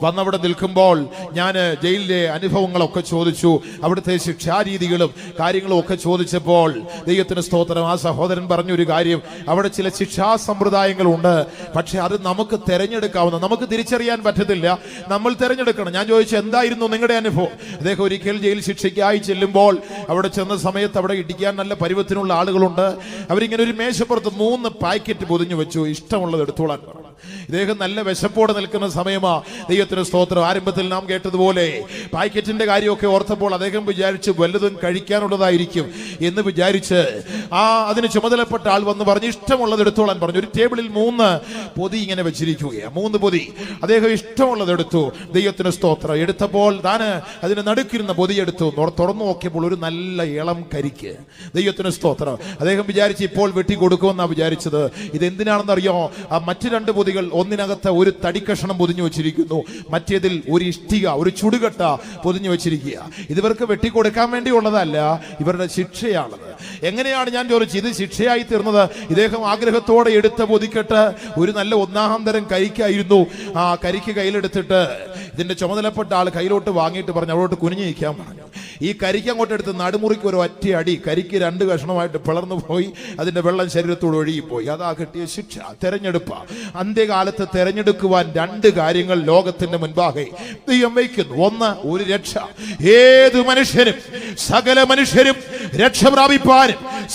വന്നവിടെ നിൽക്കുമ്പോൾ ഞാൻ ജയിലിലെ അനുഭവങ്ങളൊക്കെ ചോദിച്ചു. അവിടുത്തെ ശിക്ഷാരീതികളും കാര്യങ്ങളും ഒക്കെ ചോദിച്ചപ്പോൾ ദൈവത്തിന് സ്തോത്രം ആ സഹോദരൻ പറഞ്ഞൊരു കാര്യം, അവിടെ ചില ശിക്ഷാ സമ്പ്രദായങ്ങളുണ്ട്, പക്ഷെ അത് നമുക്ക് തെരഞ്ഞെടുക്കാവുന്ന, നമുക്ക് തിരിച്ചറിയാൻ പറ്റത്തില്ല, നമ്മൾ തെരഞ്ഞെടുക്കണം. ഞാൻ ചോദിച്ചു, എന്തായിരുന്നു നിങ്ങളുടെ അനുഭവം? അദ്ദേഹം ഒരിക്കൽ ജയിൽ ശിക്ഷയ്ക്കായി ചെല്ലുമ്പോൾ അവിടെ ചെന്ന സമയത്ത് അവിടെ ഇടിക്കാൻ നല്ല പരുവത്തിനുള്ള ആളുകളുണ്ട്. അവരിങ്ങനെ ഒരു മേശപ്പുറത്ത് 3 പാക്കറ്റ് പൊതിഞ്ഞു വെച്ചു, ഇഷ്ടമുള്ളത് എടുത്തോളാൻ പറഞ്ഞു. ഇദ്ദേഹം നല്ല വിശപ്പോടെ നിൽക്കുന്ന സമയമാ. ദൈവത്തിന് സ്തോത്രം. ആരംഭത്തിൽ നാം കേട്ടതുപോലെ പാക്കറ്റിന്റെ കാര്യമൊക്കെ ഓർത്തപ്പോൾ അദ്ദേഹം വിചാരിച്ച് വല്ലതും കഴിക്കാനുള്ളതായിരിക്കും എന്ന് വിചാരിച്ച് അതിന് ചുമതലപ്പെട്ട ആൾ വന്ന് പറഞ്ഞു ഇഷ്ടമുള്ളത് എടുത്തോളാൻ പറഞ്ഞു. ഒരു ടേബിളിൽ 3 പൊതി ഇങ്ങനെ വെച്ചിരിക്കുകയാണ്. 3 പൊതി. അദ്ദേഹം ഇഷ്ടമുള്ളത് എടുത്തു. ദൈവത്തിന് സ്തോത്രം. എടുത്തപ്പോൾ താന് അതിന് നടുക്കിരുന്ന പൊതി എടുത്തു. തുറന്നു നോക്കിയപ്പോൾ ഒരു നല്ല ഇളം കരിക്ക്. ദൈവത്തിന് സ്തോത്രം. അദ്ദേഹം വിചാരിച്ച് ഇപ്പോൾ വെട്ടി കൊടുക്കുമെന്നാണ് വിചാരിച്ചത്. ഇതെന്തിനാണെന്നറിയോ? മറ്റു 2 പൊതികൾ ഒന്നിനകത്ത് ഒരു തടിക്കഷണം പൊതിഞ്ഞു വെച്ചിരിക്കുന്നു, മറ്റേതിൽ ഒരു ഇഷ്ടിക, ഒരു ചുടുകട്ട പൊതിഞ്ഞു വെച്ചിരിക്കുക. ഇതിവർക്ക് വെട്ടിക്കൊടുക്കാൻ വേണ്ടിയുള്ളതല്ല, ഇവരുടെ ശിക്ഷയാണത്. എങ്ങനെയാണ് ഞാൻ ചോദിച്ചു ഇത് ശിക്ഷയായി തീർന്നത്? ഇദ്ദേഹം ആഗ്രഹത്തോടെ എടുത്ത പൊതിക്കെട്ട് ഒരു നല്ല 1-ാം തരം കരിക്കായിരുന്നു. ആ കരിക്ക് കയ്യിലെടുത്തിട്ട് ഇതിന്റെ ചുമതലപ്പെട്ട ആൾ കയ്യിലോട്ട് വാങ്ങിയിട്ട് പറഞ്ഞു അവരോട്ട് കുനിഞ്ഞു നിൽക്കാൻ പറഞ്ഞു. ഈ കരിക്ക് അങ്ങോട്ട് എടുത്ത് നടുമുറിക്ക് ഒരു ഒറ്റ അടി, കരിക്ക് 2 കഷ്ണമായിട്ട് പിളർന്നു പോയി. അതിന്റെ വെള്ളം ശരീരത്തോട് ഒഴുകിപ്പോയി. അതാ കിട്ടിയ ശിക്ഷ. തെരഞ്ഞെടുപ്പ്. അന്ത്യകാലത്ത് തെരഞ്ഞെടുക്കുവാൻ 2 കാര്യങ്ങൾ ലോകത്തിന്റെ മുൻപാകെ ദൈവം വയ്ക്കുന്നു. ഒന്ന്, ഒരു രക്ഷ. ഏതു മനുഷ്യരും സകല മനുഷ്യരും രക്ഷ പ്രാപിപ്പാനും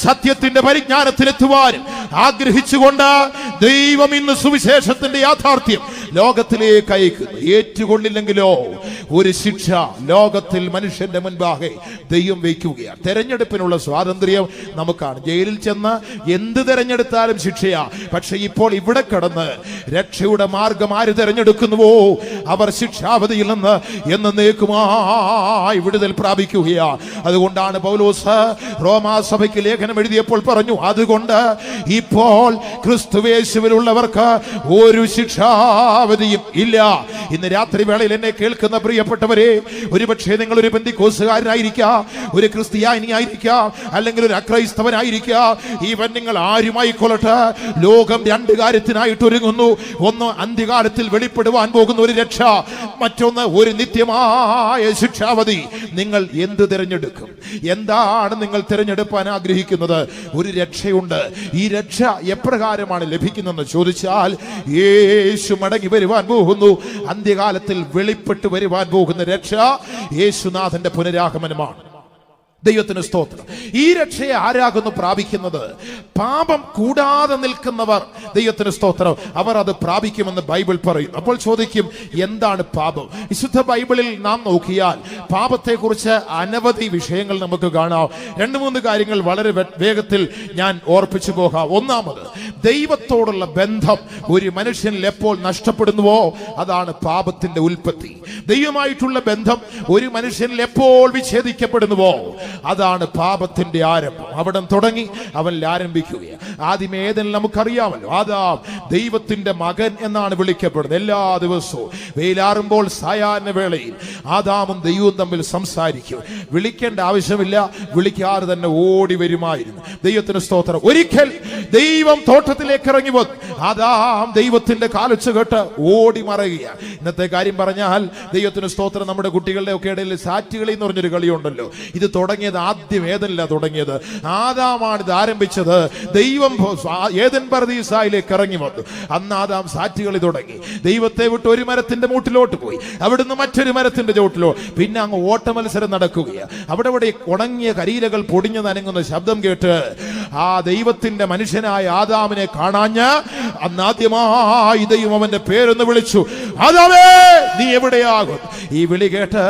സത്യത്തിന്റെ പരിജ്ഞാനത്തിലെത്തുവാനും ആഗ്രഹിച്ചുകൊണ്ട് ദൈവം ഇന്ന് സുവിശേഷത്തിന്റെ യാഥാർത്ഥ്യം ലോകത്തിലേക്ക് അയക്കുന്നു. ഏറ്റുകൊള്ളില്ലെങ്കിലോ ഒരു ശിക്ഷ ലോകത്തിൽ മനുഷ്യന്റെ മുൻപാകെ ദൈവം വയ്ക്കുകയാണ്. തെരഞ്ഞെടുപ്പിനുള്ള സ്വാതന്ത്ര്യം നമുക്കാണ്. ജയിലിൽ ചെന്ന് എന്ത് തെരഞ്ഞെടുത്താലും ശിക്ഷയാ. പക്ഷെ ഇപ്പോൾ ഇവിടെ കിടന്ന് രക്ഷയുടെ മാർഗം ആര് തെരഞ്ഞെടുക്കുന്നുവോ അവർ ശിക്ഷാവധിയിൽ നിന്ന് എന്നേക്കുമായി വിടുതൽ പ്രാപിക്കുകയാണ്. അതുകൊണ്ടാണ് പൗലോസ് റോമാസഭയ്ക്ക് ലേഖനം എഴുതിയപ്പോൾ പറഞ്ഞു, അതുകൊണ്ട് ഇപ്പോൾ ക്രിസ്തുയേശുവിലുള്ളവർക്ക് ഒരു ശിക്ഷ കാലാവധിയും ഇല്ല. ഇന്ന് രാത്രി വേളയിൽ എന്നെ കേൾക്കുന്ന പ്രിയപ്പെട്ടവരെ, ഒരുപക്ഷെ നിങ്ങൾ ഒരു പെന്തിക്കോസുകാരനായിരിക്കാം, ഒരു ക്രിസ്ത്യാനിയായിരിക്കാം, അല്ലെങ്കിൽ ഒരു അക്രൈസ്തവനായിരിക്കാം. ഈവൻ നിങ്ങൾ ആരുമായിക്കൊള്ളട്ടെ, ലോകം രണ്ട് കാര്യത്തിനായിട്ട് ഒരുങ്ങുന്നു. ഒന്ന് അന്ത്യകാലത്തിൽ വെളിപ്പെടുവാൻ പോകുന്ന ഒരു രക്ഷ, മറ്റൊന്ന് ഒരു നിത്യമായ ശിക്ഷാവധി. നിങ്ങൾ എന്ത് തിരഞ്ഞെടുക്കും? എന്താണ് നിങ്ങൾ തിരഞ്ഞെടുക്കാൻ ആഗ്രഹിക്കുന്നത്? ഒരു രക്ഷയുണ്ട്. ഈ രക്ഷ എപ്രകാരമാണ് ലഭിക്കുന്നതെന്ന് ചോദിച്ചാൽ, യേശു മടങ്ങി വരുവാൻ പോകുന്നു. അന്ത്യകാലത്തിൽ വെളിപ്പെട്ട് വരുവാൻ പോകുന്ന രക്ഷ യേശുനാഥന്റെ പുനരാഗമനമാണ്. ദൈവത്തിന് സ്തോത്രം. ഈ രക്ഷയെ ആരാകുന്നു പ്രാപിക്കുന്നത്? പാപം കൂടാതെ നിൽക്കുന്നവർ. ദൈവത്തിന് സ്തോത്രം. അവർ അത് പ്രാപിക്കുമെന്ന് ബൈബിൾ പറയും. അപ്പോൾ ചോദിക്കും, എന്താണ് പാപം? വിശുദ്ധ ബൈബിളിൽ നാം നോക്കിയാൽ പാപത്തെക്കുറിച്ച് അനവധി വിഷയങ്ങൾ നമുക്ക് കാണാം. 2-3 കാര്യങ്ങൾ വളരെ വേഗത്തിൽ ഞാൻ ഓർപ്പിച്ചു പോകാം. ഒന്നാമത്, ദൈവത്തോടുള്ള ബന്ധം ഒരു മനുഷ്യനിൽ എപ്പോൾ നഷ്ടപ്പെടുന്നുവോ അതാണ് പാപത്തിന്റെ ഉൽപ്പത്തി. ദൈവമായിട്ടുള്ള ബന്ധം ഒരു മനുഷ്യനിൽ എപ്പോൾ വിച്ഛേദിക്കപ്പെടുന്നുവോ അതാണ് പാപത്തിന്റെ ആരംഭം. അവിടെ തുടങ്ങി അവനിൽ ആരംഭിക്കുകയാണ്. ആദ്യം ഏതെങ്കിലും നമുക്കറിയാമല്ലോ, ആദാം ദൈവത്തിന്റെ മകൻ എന്നാണ് വിളിക്കപ്പെടുന്നത്. എല്ലാ ദിവസവും വെയിലാറുമ്പോൾ സായാഹ്ന വേളയിൽ ആദാമും ദൈവവും തമ്മിൽ സംസാരിക്കും. വിളിക്കേണ്ട ആവശ്യമില്ല, വിളിക്കാതെ തന്നെ ഓടി വരുമായിരുന്നു. ദൈവത്തിന് സ്തോത്രം. ഒരിക്കൽ ദൈവം തോട്ടത്തിലേക്ക് ഇറങ്ങി വന്നു. ആദാം ദൈവത്തിന്റെ കാലൊച്ച കേട്ട് ഓടി മറയുകയാണ്. ഇന്നത്തെ കാര്യം പറഞ്ഞാൽ, ദൈവത്തിന് സ്തോത്രം, നമ്മുടെ കുട്ടികളുടെ ഒക്കെ ഇടയിൽ സാറ്റുകളി എന്ന് പറഞ്ഞൊരു കളിയുണ്ടല്ലോ. ഇത് തുടങ്ങിയത് ആദ്യം ഏതല്ല തുടങ്ങിയത്, ആദാമാണ് ഇത് ആരംഭിച്ചത്. ദൈവം ഏദൻ പർദീസായിലേക്ക് ഇറങ്ങി വന്നു. അന്ന് ആദാം സാറ്റുകളി തുടങ്ങി. ദൈവത്തെ വിട്ട് ഒരു മരത്തിന്റെ മൂട്ടിലോട്ട് പോയി, അവിടുന്ന് മറ്റൊരു മരത്തിന്റെ ചോട്ടിലോ, പിന്നെ അങ്ങ് ഓട്ട മത്സരം നടക്കുകയാണ്. അവിടെ ഉണങ്ങിയ കരിയിലകൾ പൊടിഞ്ഞു നനങ്ങുന്ന ശബ്ദം കേട്ട് ആ ദൈവത്തിന്റെ മനുഷ്യനായ ആദാമിനെ കാണാഞ്ഞ് അന്നാദ്യമായി ദൈവം അവന്റെ പേരൊന്ന് വിളിച്ചു, ആദാമേ നീ എവിടെയാകും? ഈ വിളി കേട്ട്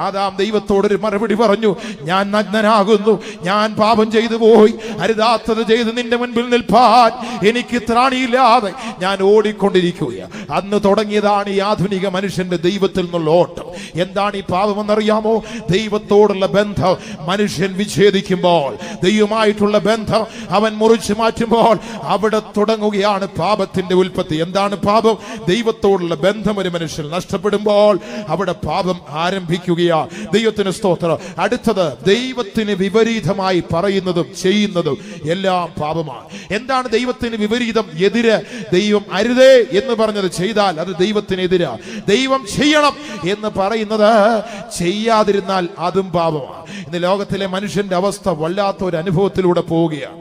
ആദാം ദൈവത്തോടൊരു മറുപടി പറഞ്ഞു, ഞാൻ നഗ്നനാകുന്നു, ഞാൻ പാപം ചെയ്തു പോയി, അരുതാത്തത് ചെയ്ത് നിന്റെ മുൻപിൽ നിൽപ്പാൻ എനിക്ക് ത്രാണിയില്ലാതെ ഞാൻ ഓടിക്കൊണ്ടിരിക്കുകയാണ്. അന്ന് തുടങ്ങിയതാണ് ഈ ആധുനിക മനുഷ്യന്റെ ദൈവത്തിൽ നിന്നുള്ള ഓട്ടം. എന്താണ് ഈ പാപമെന്നറിയാമോ? ദൈവത്തോടുള്ള ബന്ധം മനുഷ്യൻ വിച്ഛേദിക്കുമ്പോൾ, ദൈവമായിട്ടുള്ള ബന്ധം അവൻ മുറിച്ചു മാറ്റുമ്പോൾ അവിടെ തുടങ്ങുകയാണ് പാപത്തിന്റെ ഉൽപ്പത്തി. എന്താണ് പാപം? ദൈവത്തോടുള്ള ബന്ധം ഒരു മനുഷ്യൻ നഷ്ടപ്പെടുമ്പോൾ അവിടെ പാപം ആരംഭിക്കുകയാണ്. ദൈവത്തിന് സ്തോത്രം. അടുത്തത്, ദൈവത്തിന് വിപരീതമായി പറയുന്നതും ചെയ്യുന്നതും എല്ലാം പാപമാണ്. എന്താണ് ദൈവത്തിന് വിപരീതം? എതിര്. ദൈവം അരുതേ എന്ന് പറഞ്ഞത് ചെയ്താൽ അത് ദൈവത്തിനെതിരാ. ദൈവം ചെയ്യണം എന്ന് പറയുന്നത് ചെയ്യാതിരുന്നാൽ അതും പാപമാണ്. ഇന്ന് ലോകത്തിലെ മനുഷ്യന്റെ അവസ്ഥ വല്ലാത്ത ഒരു അനുഭവത്തിലൂടെ പോവുകയാണ്.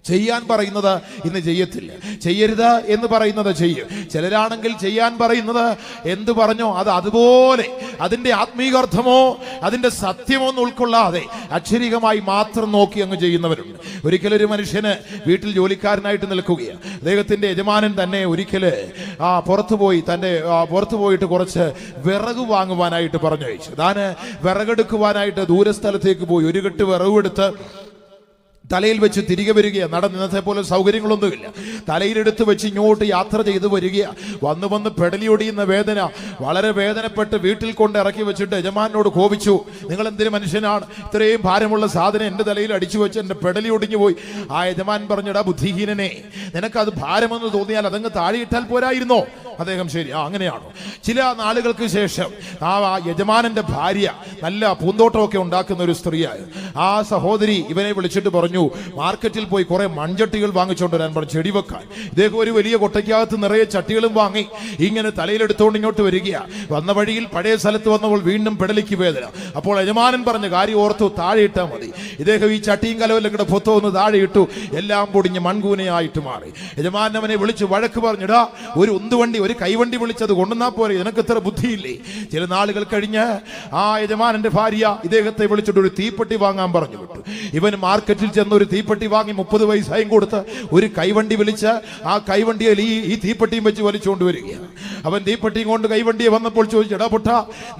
ചെയ്യാൻ പറയുന്നത് ഇന്ന് ചെയ്യത്തില്ല, ചെയ്യരുത് എന്ന് പറയുന്നത് ചെയ്യും. ചിലരാണെങ്കിൽ ചെയ്യാൻ പറയുന്നത് എന്ത് പറഞ്ഞോ അത് അതുപോലെ അതിന്റെ ആത്മീകാർത്ഥമോ അതിന്റെ സത്യമോ ഒന്നും ഉൾക്കൊള്ളാതെ അക്ഷരികമായി മാത്രം നോക്കി അങ്ങ് ചെയ്യുന്നവരുണ്ട്. ഒരിക്കലൊരു മനുഷ്യന് വീട്ടിൽ ജോലിക്കാരനായിട്ട് നിൽക്കുകയാണ്. അദ്ദേഹത്തിന്റെ യജമാനൻ തന്നെ ഒരിക്കല് പുറത്തു പോയിട്ട് കുറച്ച് വിറക് വാങ്ങുവാനായിട്ട് പറഞ്ഞയച്ചു. താന് വിറകെടുക്കുവാനായിട്ട് ദൂരസ്ഥലത്തേക്ക് പോയി. ഒരു കെട്ട് വിറവെടുത്ത് തലയിൽ വെച്ച് തിരികെ വരികയാണ്. നടന്നത്തെ പോലെ സൗകര്യങ്ങളൊന്നുമില്ല. തലയിലെടുത്ത് വെച്ച് ഇങ്ങോട്ട് യാത്ര ചെയ്ത് വരികയാണ്. വന്ന് പെടലിയൊടിയുന്ന വേദന. വളരെ വേദനപ്പെട്ട് വീട്ടിൽ കൊണ്ട് ഇറക്കി വെച്ചിട്ട് യജമാനോട് കോപിച്ചു, നിങ്ങൾ എന്തിനു മനുഷ്യനാണ്, ഇത്രയും ഭാരമുള്ള സാധനം എൻ്റെ തലയിൽ അടിച്ചു വെച്ച് എൻ്റെ പെടലി ഒടിഞ്ഞു പോയി. ആ യജമാൻ പറഞ്ഞിടാ ബുദ്ധിഹീനനെ, നിനക്കത് ഭാരമെന്ന് തോന്നിയാൽ അതങ്ങ് താഴെയിട്ടാൽ പോരായിരുന്നോ? അദ്ദേഹം ശരി, അങ്ങനെയാണോ? ചില നാളുകൾക്ക് ശേഷം ആ യജമാനന്റെ ഭാര്യ നല്ല പൂന്തോട്ടമൊക്കെ ഉണ്ടാക്കുന്ന ഒരു സ്ത്രീയായി. ആ സഹോദരി ഇവനെ വിളിച്ചിട്ട് പറഞ്ഞു, മാർക്കറ്റിൽ പോയി കുറെ മൺചട്ടികൾ വാങ്ങിച്ചോണ്ട് വരാൻ പറഞ്ഞു, ചെടി വെക്കാൻ. ഇദ്ദേഹം ഒരു വലിയ കൊട്ടയ്ക്കകത്ത് നിറയെ ചട്ടികളും വാങ്ങി ഇങ്ങനെ തലയിലെടുത്തോണ്ട് ഇങ്ങോട്ട് വരികയാണ്. വന്ന വഴിയിൽ പഴയ സ്ഥലത്ത് വന്നപ്പോൾ വീണ്ടും പെടലിക്ക് വേദന. അപ്പോൾ യജമാനൻ പറഞ്ഞ കാര്യം ഓർത്തു, താഴെ ഇട്ടാൽ മതി. ഇദ്ദേഹം ഈ ചട്ടിയും കലവെല്ലാം കൂടെ പൊത്തോന്ന് താഴെ ഇട്ടു. എല്ലാം പൊടിഞ്ഞ് മൺകൂനയായിട്ട് മാറി. യജമാനൻ അവനെ വിളിച്ച് വഴക്ക് പറഞ്ഞിടാ, ഒരു ഉന്തുവണ്ടി ഒരു കൈവണ്ടി വിളിച്ചത് കൊണ്ടുവന്നാ പോരെ, നിനക്ക് ഇത്ര ബുദ്ധിയില്ലേ? ചില നാളുകൾ കഴിഞ്ഞ് ആ യജമാനന്റെ ഭാര്യ ഇദ്ദേഹത്തെ വിളിച്ചിട്ട് ഒരു തീപ്പെട്ടി വാങ്ങാൻ പറഞ്ഞു വിട്ടു. ഇവൻ മാർക്കറ്റിൽ ചെന്ന് ഒരു തീപ്പെട്ടി വാങ്ങി 30 പൈസയും കൊടുത്ത് ഒരു കൈവണ്ടി വിളിച്ച് ആ കൈവണ്ടിയിൽ ഈ തീപ്പെട്ടിയും വെച്ച് വലിച്ചുകൊണ്ട് വരികയാണ്. അവൻ തീപ്പെട്ടിയും കൊണ്ട് കൈവണ്ടിയെ വന്നപ്പോൾ ചോദിച്ചടാ പൊട്ട,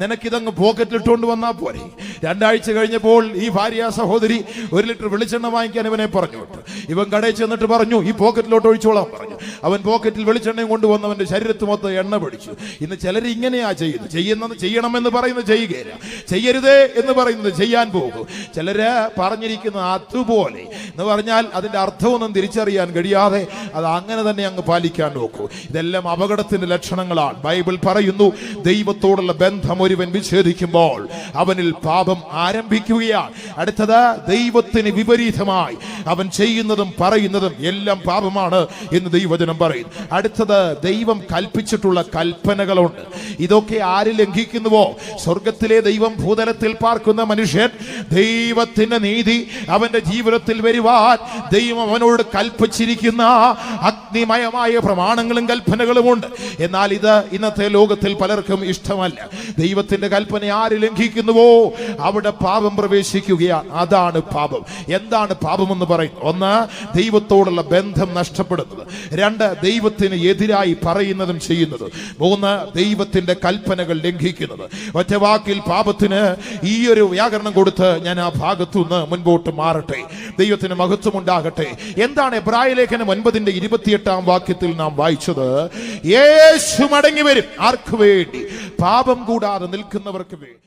നിനക്കിതങ്ങ് പോക്കറ്റിലിട്ടുകൊണ്ട് വന്നാൽ പോരെ? 2 ആഴ്ച കഴിഞ്ഞപ്പോൾ ഈ ഭാര്യ സഹോദരി സഹോദരി 1 ലിറ്റർ വെളിച്ചെണ്ണ വാങ്ങിക്കാൻ ഇവനെ പറഞ്ഞു വിട്ടു. ഇവൻ കടയിൽ ചെന്നിട്ട് പറഞ്ഞു ഈ പോക്കറ്റിലോട്ട് ഒഴിച്ചോളാൻ പറഞ്ഞു. അവൻ പോക്കറ്റിൽ വെളിച്ചെണ്ണയും കൊണ്ടുവന്ന് അവന്റെ ശരീരത്ത് മൊത്തം എണ്ണ പിടിച്ചു. ഇന്ന് ചിലർ ഇങ്ങനെയാ ചെയ്യുന്നത് ചെയ്യണമെന്ന് പറയുന്നത് ചെയ്യുകയില്ല, ചെയ്യരുതേ എന്ന് പറയുന്നത് ചെയ്യാൻ പോകും. ചിലര് പറഞ്ഞിരിക്കുന്ന അതുപോലെ എന്ന് പറഞ്ഞാൽ അതിന്റെ അർത്ഥമൊന്നും തിരിച്ചറിയാൻ കഴിയാതെ അത് അങ്ങനെ തന്നെ അങ്ങ് പാലിക്കാൻ നോക്കൂ. ഇതെല്ലാം അപകടത്തിന്റെ ലക്ഷണങ്ങളാണ്. ബൈബിൾ പറയുന്നു ദൈവത്തോടുള്ള ബന്ധം ഒരുവൻ വിച്ഛേദിക്കുമ്പോൾ അവനിൽ പാപം ആരംഭിക്കുകയാണ്. അടുത്തത് ദൈവത്തിന് വിപരീതമായി അവൻ ചെയ്യുന്നതും പറയുന്നതും എല്ലാം പാപമാണ് എന്ന് ദൈവവചനം പറയുന്നു. അടുത്തത് ദൈവം കൽപ്പിച്ചിട്ടുള്ള കൽപ്പനകളുണ്ട്. ഇതൊക്കെ ആര് ലംഘിക്കുന്നുവോ, സ്വർഗത്തിലെ ദൈവം ഭൂതലത്തിൽ പാർക്കുന്ന മനുഷ്യൻ ദൈവത്തിന്റെ നീതി അവന്റെ ജീവിതത്തിൽ വരുവാൻ ദൈവം അവനോട് കൽപ്പിച്ചിരിക്കുന്ന അഗ്നിമയമായ പ്രമാണങ്ങളും കൽപ്പനകളുമുണ്ട്. എന്നാൽ ഇത് ഇന്നത്തെ ലോകത്തിൽ പലർക്കും ഇഷ്ടമല്ല. ദൈവത്തിന്റെ കൽപ്പന ആര് ലംഘിക്കുന്നുവോ അവിടെ പാപം പ്രവേശിക്കുകയാണ്. അതാണ് പാപം. എന്താണ് പാപം എന്ന് പറയും? 1, ദൈവത്തോടുള്ള ബന്ധം നഷ്ടപ്പെടുന്നത്. 2, ദൈവത്തിന് എതിരായി പറയുന്നതും ചെയ്യുന്നത്. 3, ദൈവത്തിന്റെ കൽപ്പനകൾ ലംഘിക്കുന്നത്. ഒറ്റ വാക്കിൽ പാപത്തിന് ഈ ഒരു വ്യാകരണം കൊടുത്ത് ഞാൻ ആ ഭാഗത്തുനിന്ന് മുൻപോട്ട് മാറട്ടെ. ദൈവത്തിന് മഹത്വം ഉണ്ടാകട്ടെ. എന്താണ് എബ്രായ ലേഖനം 9:28 വാക്യത്തിൽ നാം വായിച്ചത്? യേശു മടങ്ങി വരും. ആർക്ക് വേണ്ടി? പാപം കൂടാതെ നിൽക്കുന്നവർക്ക് വേണ്ടി.